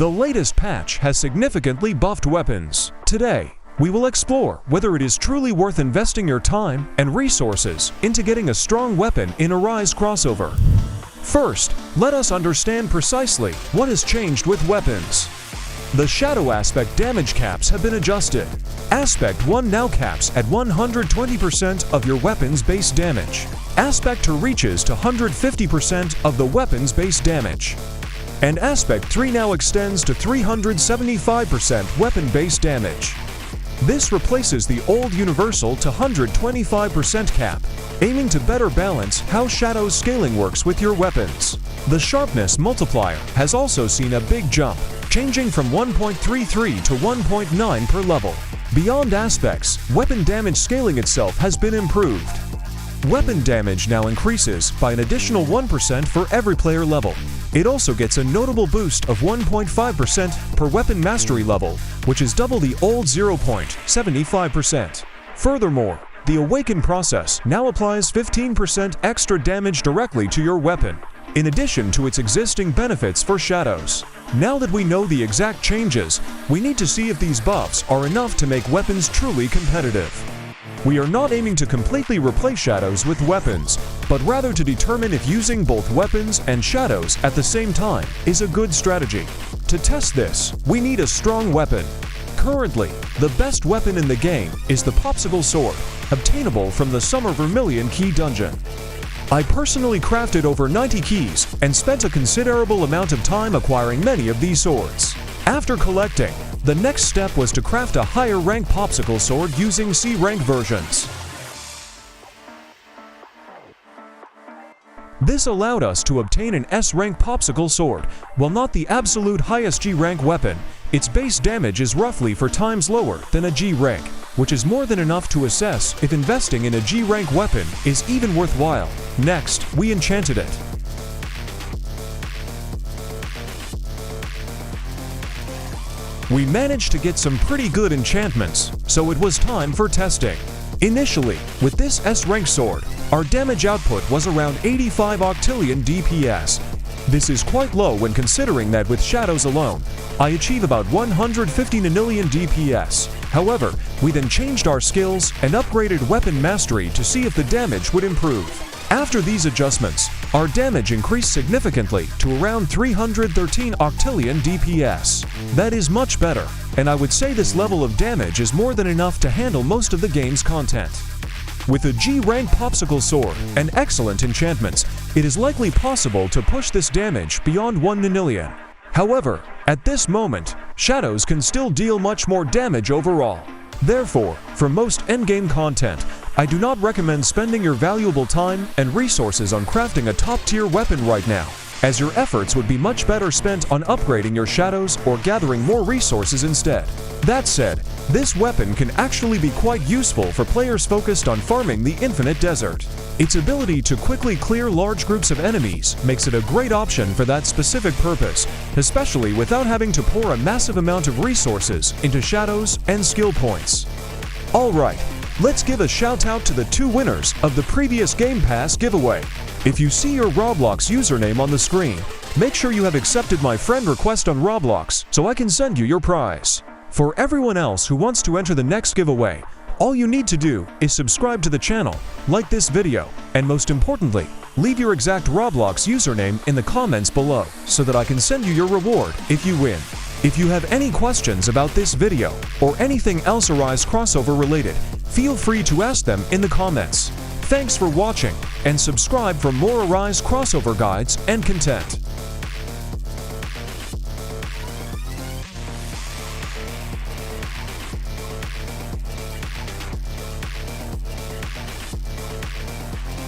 The latest patch has significantly buffed weapons. Today, we will explore whether it is truly worth investing your time and resources into getting a strong weapon in Arise crossover. First, let us understand precisely what has changed with weapons. The Shadow Aspect damage caps have been adjusted. Aspect 1 now caps at 120% of your weapon's base damage. Aspect 2 reaches to 150% of the weapon's base damage. And Aspect 3 now extends to 375% weapon base damage. This replaces the old universal to 125% cap, aiming to better balance how Shadow's scaling works with your weapons. The sharpness multiplier has also seen a big jump, changing from 1.33 to 1.9 per level. Beyond aspects, weapon damage scaling itself has been improved. Weapon damage now increases by an additional 1% for every player level. It also gets a notable boost of 1.5% per weapon mastery level, which is double the old 0.75%. Furthermore, the Awaken process now applies 15% extra damage directly to your weapon, in addition to its existing benefits for shadows. Now that we know the exact changes, we need to see if these buffs are enough to make weapons truly competitive. We are not aiming to completely replace shadows with weapons, but rather to determine if using both weapons and shadows at the same time is a good strategy. To test this, we need a strong weapon. Currently, the best weapon in the game is the Popsicle Sword, obtainable from the Summer Vermilion Key Dungeon. I personally crafted over 90 keys and spent a considerable amount of time acquiring many of these swords. After collecting, the next step was to craft a higher rank Popsicle Sword using C rank versions. This allowed us to obtain an S rank Popsicle Sword. While not the absolute highest G rank weapon, its base damage is roughly 4 times lower than a G rank, which is more than enough to assess if investing in a G rank weapon is even worthwhile. Next, we enchanted it. We managed to get some pretty good enchantments, so it was time for testing. Initially, with this S-rank sword, our damage output was around 85 octillion DPS. This is quite low when considering that with shadows alone, I achieve about 150 nonillion DPS. However, we then changed our skills and upgraded weapon mastery to see if the damage would improve. After these adjustments, our damage increased significantly to around 313 octillion DPS. That is much better, and I would say this level of damage is more than enough to handle most of the game's content. With a G-rank Popsicle Sword and excellent enchantments, it is likely possible to push this damage beyond 1 nonillion. However, at this moment, shadows can still deal much more damage overall. Therefore, for most endgame content, I do not recommend spending your valuable time and resources on crafting a top-tier weapon right now, as your efforts would be much better spent on upgrading your shadows or gathering more resources instead. That said, this weapon can actually be quite useful for players focused on farming the Infinite Desert. Its ability to quickly clear large groups of enemies makes it a great option for that specific purpose, especially without having to pour a massive amount of resources into shadows and skill points. Alright, let's give a shout out to the 2 winners of the previous Game Pass giveaway. If you see your Roblox username on the screen, make sure you have accepted my friend request on Roblox so I can send you your prize. For everyone else who wants to enter the next giveaway, all you need to do is subscribe to the channel, like this video, and most importantly, leave your exact Roblox username in the comments below so that I can send you your reward if you win. If you have any questions about this video or anything else Arise crossover related, feel free to ask them in the comments. Thanks for watching, and subscribe for more Arise crossover guides and content.